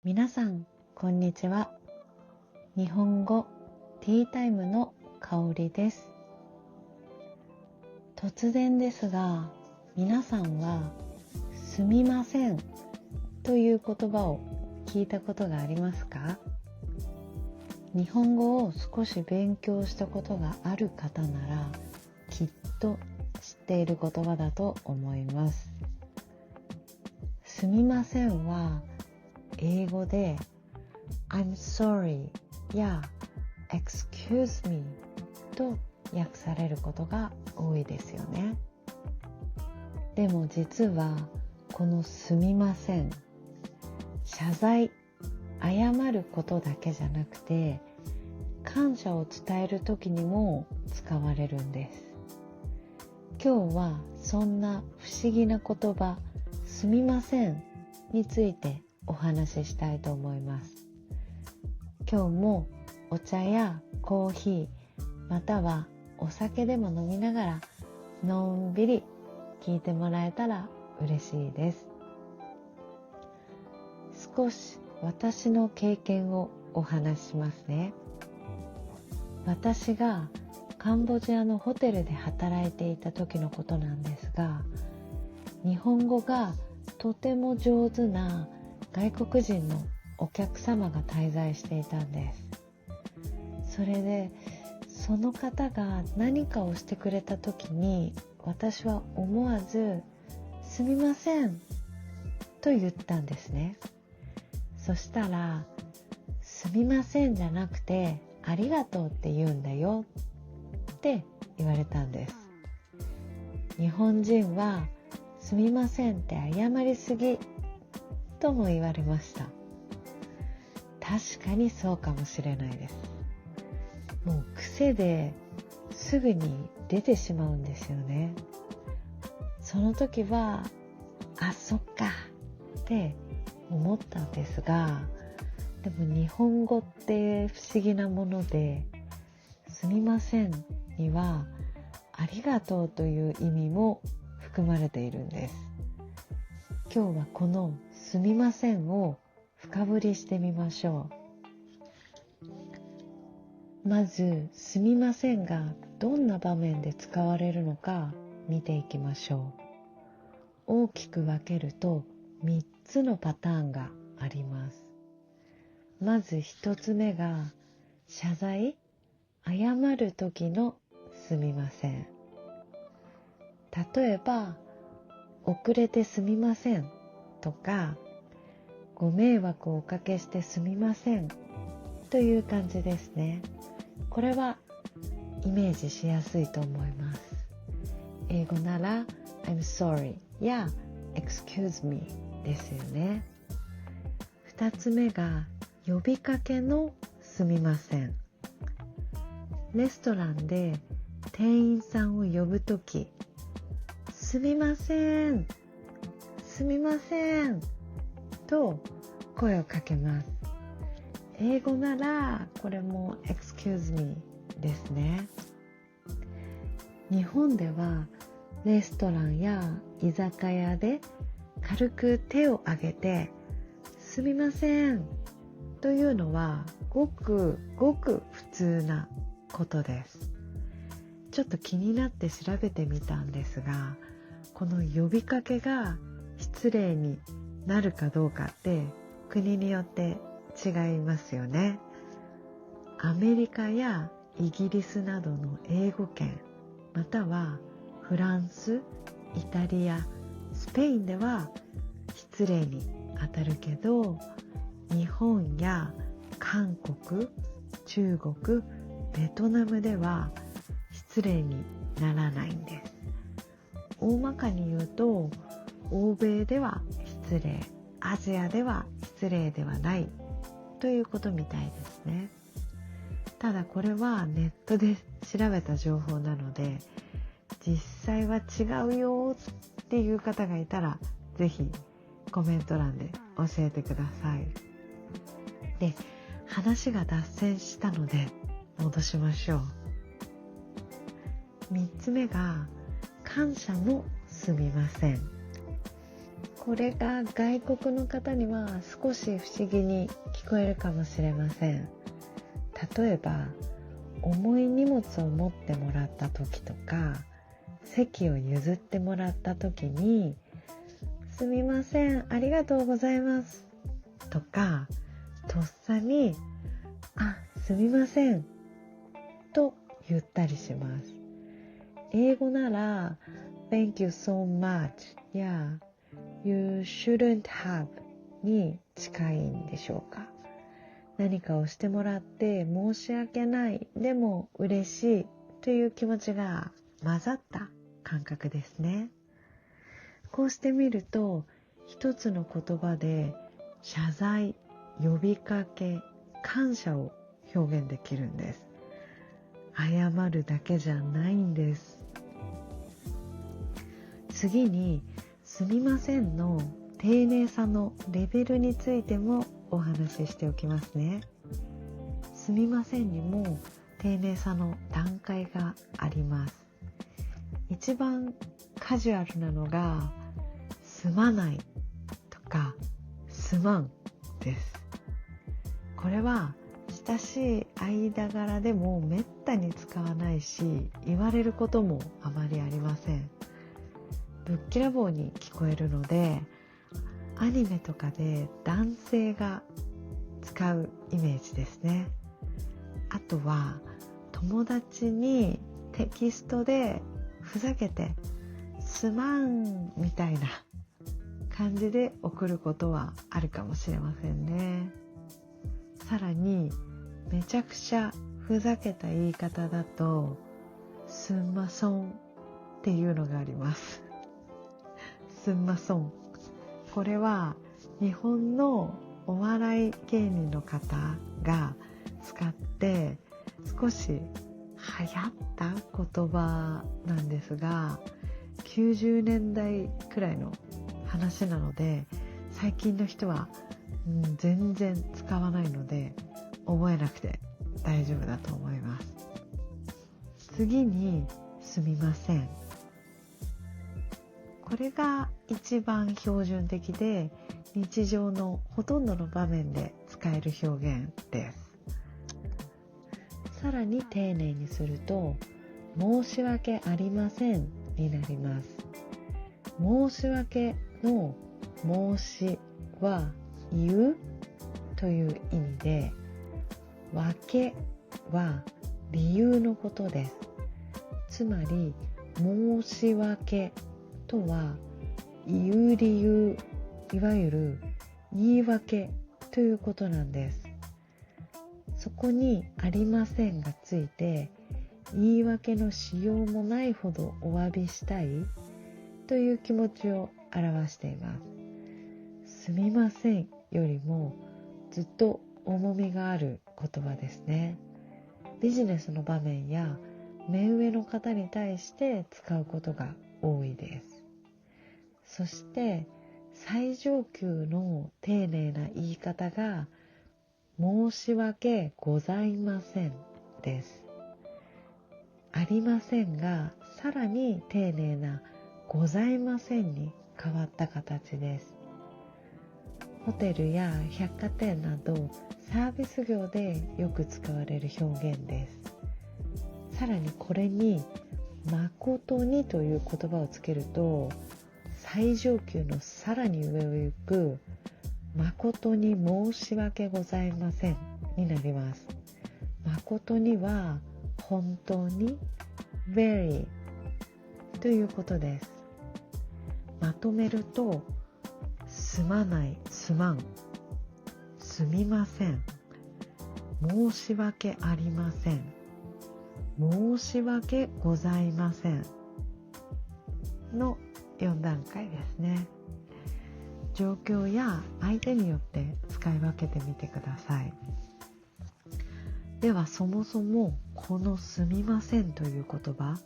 皆さんこんにちは。日本語ティータイムの香りです。突然ですが、皆さんはすみませんという言葉を聞いたことがありますか？日本語を少し勉強したことがある方ならきっと知っている言葉だと思います。すみませんは英語で I'm sorry や excuse me と訳されることが多いですよね。でも実はこのすみません、謝罪、謝ることだけじゃなくて感謝を伝えるときにも使われるんです。今日はそんな不思議な言葉すみませんについてお話ししたいと思います。今日もお茶やコーヒーまたはお酒でも飲みながらのんびり聞いてもらえたら嬉しいです。少し私の経験をお話ししますね。私がカンボジアのホテルで働いていた時のことなんですが、日本語がとても上手な外国人のお客様が滞在していたんです。それでその方が何かをしてくれた時に私は思わずすみませんと言ったんですね。そしたらすみませんじゃなくてありがとうって言うんだよって言われたんです。日本人はすみませんって謝りすぎとも言われました。確かにそうかもしれないです。もう癖ですぐに出てしまうんですよね。その時はそっかって思ったんですが、でも日本語って不思議なもので、すみませんにはありがとうという意味も含まれているんです。今日はこのすみませんを深掘りしてみましょう。まずすみませんがどんな場面で使われるのか見ていきましょう。大きく分けると3つのパターンがあります。まず1つ目が謝罪、謝る時のすみません。例えば遅れてすみませんとかご迷惑をおかけしてすみませんという感じですね。これはイメージしやすいと思います。英語なら I'm sorry や excuse me ですよね。2つ目が呼びかけのすみません。レストランで店員さんを呼ぶとき、すみません、すみませんと声をかけます。英語ならこれも excuse me ですね。日本ではレストランや居酒屋で軽く手を挙げてすみませんというのはごくごく普通なことです。ちょっと気になって調べてみたんですが、この呼びかけが失礼になるかどうかって国によって違いますよね。アメリカやイギリスなどの英語圏、またはフランス、イタリア、スペインでは失礼に当たるけど、日本や韓国、中国、ベトナムでは失礼にならないんです。大まかに言うと、欧米では失礼、アジアでは失礼ではないということみたいですね。ただこれはネットで調べた情報なので、実際は違うよっていう方がいたらぜひコメント欄で教えてください。で、話が脱線したので戻しましょう。3つ目が感謝のすみません。これが外国の方には少し不思議に聞こえるかもしれません。例えば重い荷物を持ってもらった時とか、席を譲ってもらった時に、すみません、ありがとうございますとか、とっさにすみませんと言ったりします。英語なら Thank you so much や You shouldn't have に近いんでしょうか。何かをしてもらって申し訳ない、でも嬉しいという気持ちが混ざった感覚ですね。こうしてみると、一つの言葉で謝罪、呼びかけ、感謝を表現できるんです。謝るだけじゃないんです。次に、すみませんの丁寧さのレベルについてもお話ししておきますね。すみませんにも丁寧さの段階があります。一番カジュアルなのが、すまないとかすまんです。これは親しい間柄でもめったに使わないし、言われることもあまりありません。ぶっきらぼうに聞こえるので、アニメとかで男性が使うイメージですね。あとは友達にテキストでふざけてすまんみたいな感じで送ることはあるかもしれませんね。さらにめちゃくちゃふざけた言い方だとすんまそんっていうのがあります。すんまそん、これは日本のお笑い芸人の方が使って少し流行った言葉なんですが、90年代くらいの話なので、最近の人は、全然使わないので覚えなくて大丈夫だと思います。次に、すみません。これが一番標準的で、日常のほとんどの場面で使える表現です。さらに丁寧にすると、申し訳ありませんになります。申し訳の申しは言うという意味で、訳は理由のことです。つまり申し訳とは言う理由、いわゆる言い訳ということなんです。そこにありませんがついて、言い訳のしようもないほどお詫びしたいという気持ちを表しています。すみませんよりもずっと重みがある言葉ですね。ビジネスの場面や目上の方に対して使うことが多いです。そして最上級の丁寧な言い方が申し訳ございませんです。ありませんがさらに丁寧なございませんに変わった形です。ホテルや百貨店などサービス業でよく使われる表現です。さらにこれに誠にという言葉をつけると、最上級のさらに上を行く誠に申し訳ございませんになります。誠には本当に very ということです。まとめると、すまない、すまん、すみません、申し訳ありません、申し訳ございませんの4段階ですね。状況や相手によって使い分けてみてください。ではそもそもこのすみませんという言葉、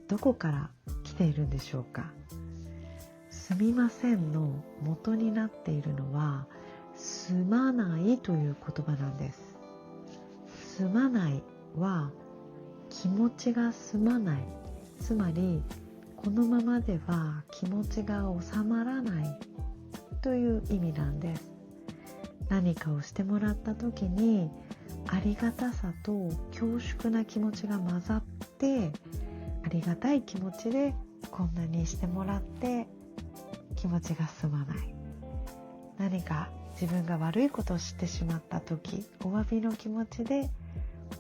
どこから来ているんでしょうか。すみませんの元になっているのはすまないという言葉なんです。すまないは気持ちが済まない、つまりこのままでは気持ちが収まらないという意味なんです。何かをしてもらった時にありがたさと恐縮な気持ちが混ざって、ありがたい気持ちでこんなにしてもらって気持ちが済まない。何か自分が悪いことをしてしまった時、お詫びの気持ちで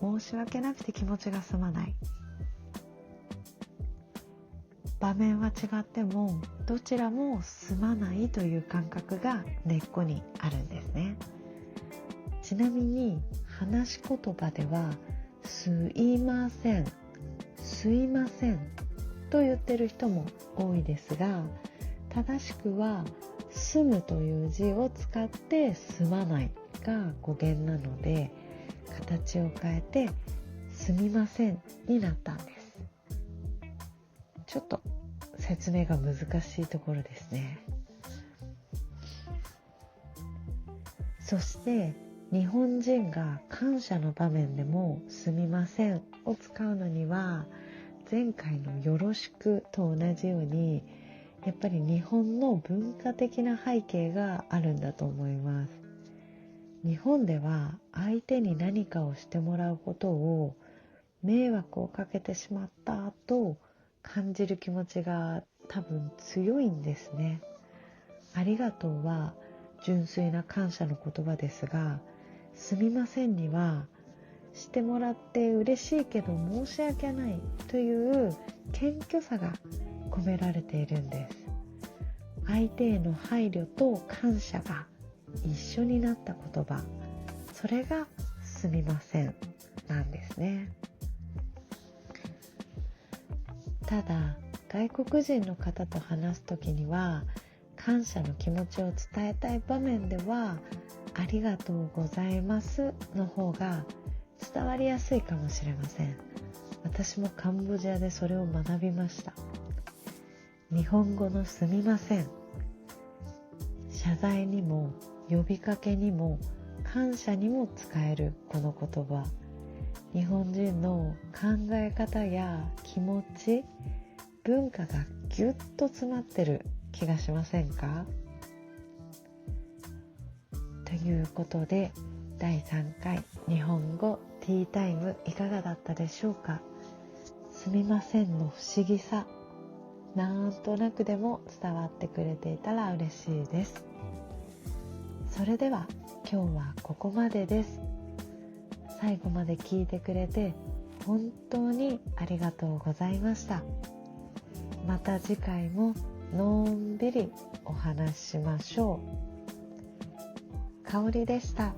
申し訳なくて気持ちが済まない。場面は違ってもどちらも済まないという感覚が根っこにあるんですね。ちなみに話し言葉ではすいません、すいませんと言ってる人も多いですが、正しくは済むという字を使って済まないが語源なので、形を変えてすみませんになったんです。ちょっと説明が難しいところですね。そして日本人が感謝の場面でもすみませんを使うのには、前回のよろしくと同じようにやっぱり日本の文化的な背景があるんだと思います。日本では相手に何かをしてもらうことを迷惑をかけてしまったと感じる気持ちが多分強いんですね。ありがとうは純粋な感謝の言葉ですが、すみませんにはしてもらって嬉しいけど申し訳ないという謙虚さが込められているんです。相手への配慮と感謝が一緒になった言葉、それがすみませんなんですね。ただ外国人の方と話すときには、感謝の気持ちを伝えたい場面ではありがとうございますの方が伝わりやすいかもしれません。私もカンボジアでそれを学びました。日本語のすみません、謝罪にも呼びかけにも感謝にも使えるこの言葉、日本人の考え方や気持ち、文化がぎゅっと詰まってる気がしませんか？ということで第3回日本語ティータイムいかがだったでしょうか？すみませんの不思議さ、なんとなくでも伝わってくれていたら嬉しいです。それでは今日はここまでです。最後まで聞いてくれて本当にありがとうございました。また次回ものんびりお話ししましょう。香りでした。